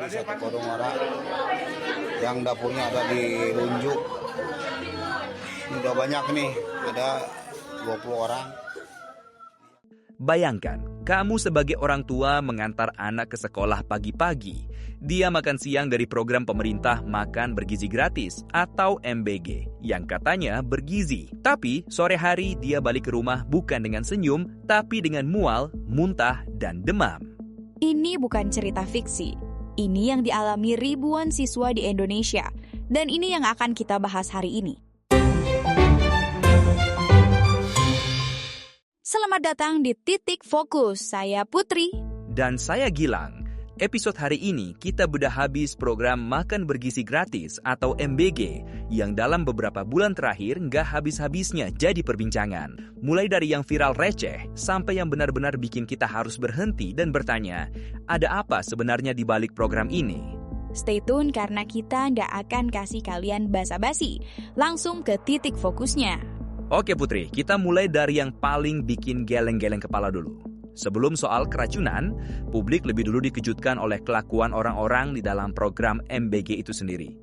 Ini satu kodong orang yang dapurnya ada di Lunjuk. Ini udah banyak nih, ada 20 orang. Bayangkan, kamu sebagai orang tua mengantar anak ke sekolah pagi-pagi. Dia makan siang dari program pemerintah Makan Bergizi Gratis atau MBG yang katanya bergizi. Tapi sore hari dia balik ke rumah bukan dengan senyum, tapi dengan mual, muntah, dan demam. Ini bukan cerita fiksi. Ini yang dialami ribuan siswa di Indonesia. Dan ini yang akan kita bahas hari ini. Selamat datang di Titik Fokus. Saya Putri. Dan saya Gilang. Episode hari ini kita bedah habis program Makan Bergizi Gratis atau MBG yang dalam beberapa bulan terakhir nggak habis-habisnya jadi perbincangan. Mulai dari yang viral receh sampai yang benar-benar bikin kita harus berhenti dan bertanya, ada apa sebenarnya di balik program ini? Stay tune karena kita nggak akan kasih kalian basa-basi. Langsung ke titik fokusnya. Oke Putri, kita mulai dari yang paling bikin geleng-geleng kepala dulu. Sebelum soal keracunan, publik lebih dulu dikejutkan oleh kelakuan orang-orang di dalam program MBG itu sendiri.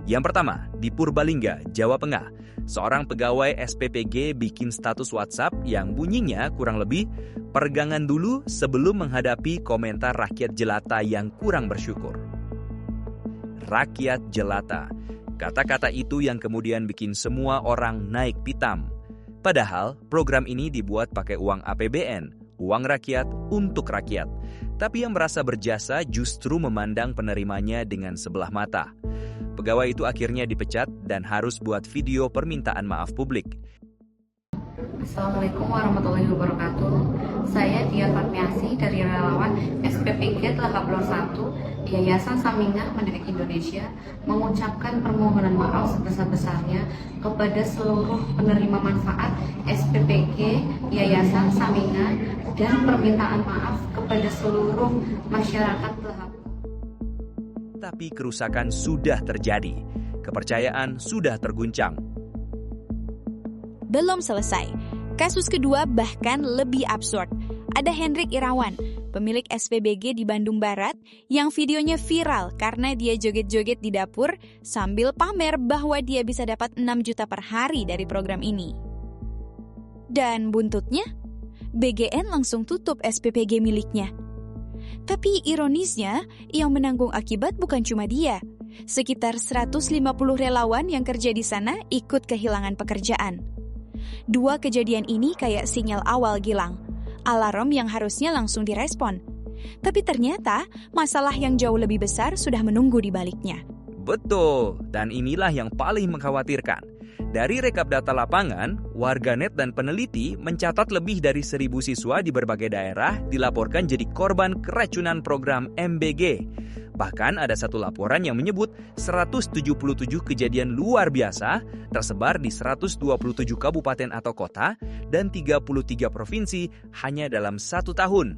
Yang pertama, di Purbalingga, Jawa Tengah, seorang pegawai SPPG bikin status WhatsApp yang bunyinya kurang lebih, peregangan dulu sebelum menghadapi komentar rakyat jelata yang kurang bersyukur. Rakyat jelata. Kata-kata itu yang kemudian bikin semua orang naik pitam. Padahal program ini dibuat pakai uang APBN, uang rakyat untuk rakyat. Tapi yang merasa berjasa justru memandang penerimanya dengan sebelah mata. Pegawai itu akhirnya dipecat dan harus buat video permintaan maaf publik. Assalamualaikum warahmatullahi wabarakatuh. Saya Dia Fatmiasi dari relawan SPPG Telaka Plor 1 Yayasan Saminah Mendidik Indonesia mengucapkan permohonan maaf sebesar-besarnya kepada seluruh penerima manfaat SPPG Yayasan Saminah dan permintaan maaf kepada seluruh masyarakat Telaka. Tapi kerusakan sudah terjadi, kepercayaan sudah terguncang. Belum selesai. Kasus kedua bahkan lebih absurd. Ada Hendrik Irawan, pemilik SPBG di Bandung Barat, yang videonya viral karena dia joget-joget di dapur sambil pamer bahwa dia bisa dapat 6 juta per hari dari program ini. Dan buntutnya, BGN langsung tutup SPPG miliknya. Tapi ironisnya, yang menanggung akibat bukan cuma dia. Sekitar 150 relawan yang kerja di sana ikut kehilangan pekerjaan. Dua kejadian ini kayak sinyal awal, Gilang. Alarm yang harusnya langsung direspon. Tapi ternyata masalah yang jauh lebih besar sudah menunggu di baliknya. Betul, dan inilah yang paling mengkhawatirkan. Dari rekap data lapangan, warganet dan peneliti mencatat lebih dari 1.000 siswa di berbagai daerah dilaporkan jadi korban keracunan program MBG. Bahkan ada satu laporan yang menyebut 177 kejadian luar biasa tersebar di 127 kabupaten atau kota dan 33 provinsi hanya dalam 1 tahun.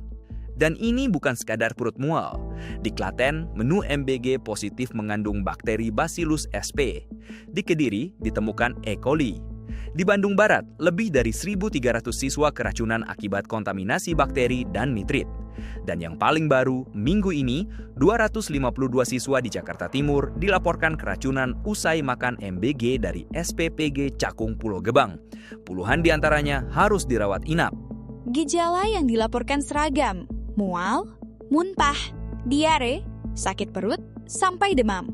Dan ini bukan sekadar perut mual. Di Klaten, menu MBG positif mengandung bakteri Bacillus sp. Di Kediri, ditemukan E. coli. Di Bandung Barat, lebih dari 1.300 siswa keracunan akibat kontaminasi bakteri dan nitrit. Dan yang paling baru, minggu ini, 252 siswa di Jakarta Timur dilaporkan keracunan usai makan MBG dari SPPG Cakung Pulau Gebang. Puluhan diantaranya harus dirawat inap. Gejala yang dilaporkan seragam, mual, muntah, diare, sakit perut, sampai demam.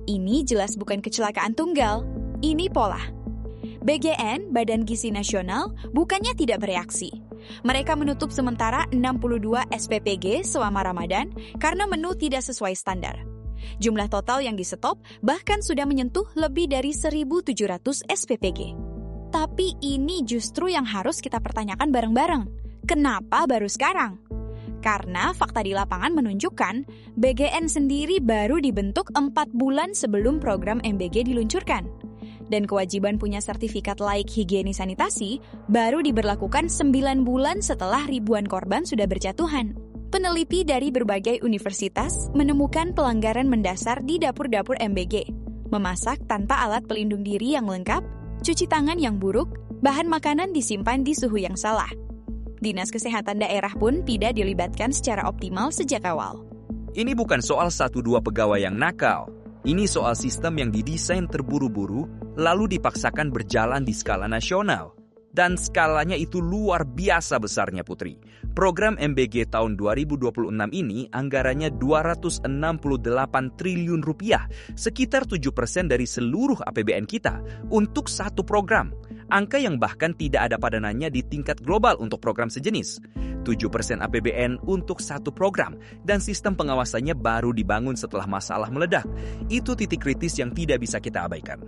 Ini jelas bukan kecelakaan tunggal, ini pola. BGN, Badan Gizi Nasional, bukannya tidak bereaksi. Mereka menutup sementara 62 SPPG selama Ramadan karena menu tidak sesuai standar. Jumlah total yang di-stop bahkan sudah menyentuh lebih dari 1.700 SPPG. Tapi ini justru yang harus kita pertanyakan bareng-bareng. Kenapa baru sekarang? Karena fakta di lapangan menunjukkan BGN sendiri baru dibentuk 4 bulan sebelum program MBG diluncurkan. Dan kewajiban punya sertifikat laik higienis sanitasi baru diberlakukan 9 bulan setelah ribuan korban sudah berjatuhan. Peneliti dari berbagai universitas menemukan pelanggaran mendasar di dapur-dapur MBG. Memasak tanpa alat pelindung diri yang lengkap, cuci tangan yang buruk, bahan makanan disimpan di suhu yang salah. Dinas Kesehatan daerah pun tidak dilibatkan secara optimal sejak awal. Ini bukan soal 1-2 pegawai yang nakal. Ini soal sistem yang didesain terburu-buru, lalu dipaksakan berjalan di skala nasional. Dan skalanya itu luar biasa besarnya, Putri. Program MBG tahun 2026 ini anggarannya 268 triliun rupiah, sekitar 7% dari seluruh APBN kita, untuk satu program. Angka yang bahkan tidak ada padanannya di tingkat global untuk program sejenis. 7% APBN untuk satu program, dan sistem pengawasannya baru dibangun setelah masalah meledak. Itu titik kritis yang tidak bisa kita abaikan.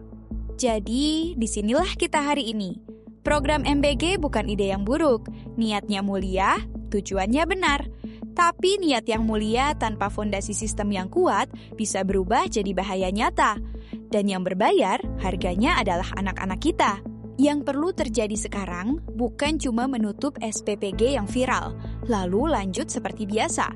Jadi, disinilah kita hari ini. Program MBG bukan ide yang buruk, niatnya mulia, tujuannya benar. Tapi niat yang mulia tanpa fondasi sistem yang kuat bisa berubah jadi bahaya nyata. Dan yang berbayar, harganya adalah anak-anak kita. Yang perlu terjadi sekarang bukan cuma menutup SPPG yang viral, lalu lanjut seperti biasa.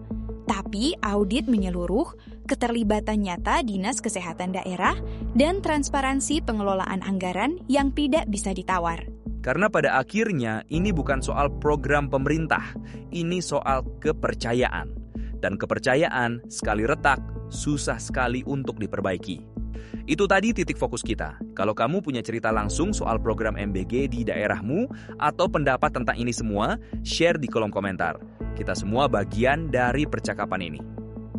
Tapi audit menyeluruh, keterlibatan nyata Dinas Kesehatan Daerah, dan transparansi pengelolaan anggaran yang tidak bisa ditawar. Karena pada akhirnya ini bukan soal program pemerintah, ini soal kepercayaan. Dan kepercayaan sekali retak, susah sekali untuk diperbaiki. Itu tadi titik fokus kita. Kalau kamu punya cerita langsung soal program MBG di daerahmu atau pendapat tentang ini semua, share di kolom komentar. Kita semua bagian dari percakapan ini.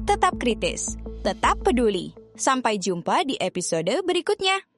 Tetap kritis, tetap peduli. Sampai jumpa di episode berikutnya.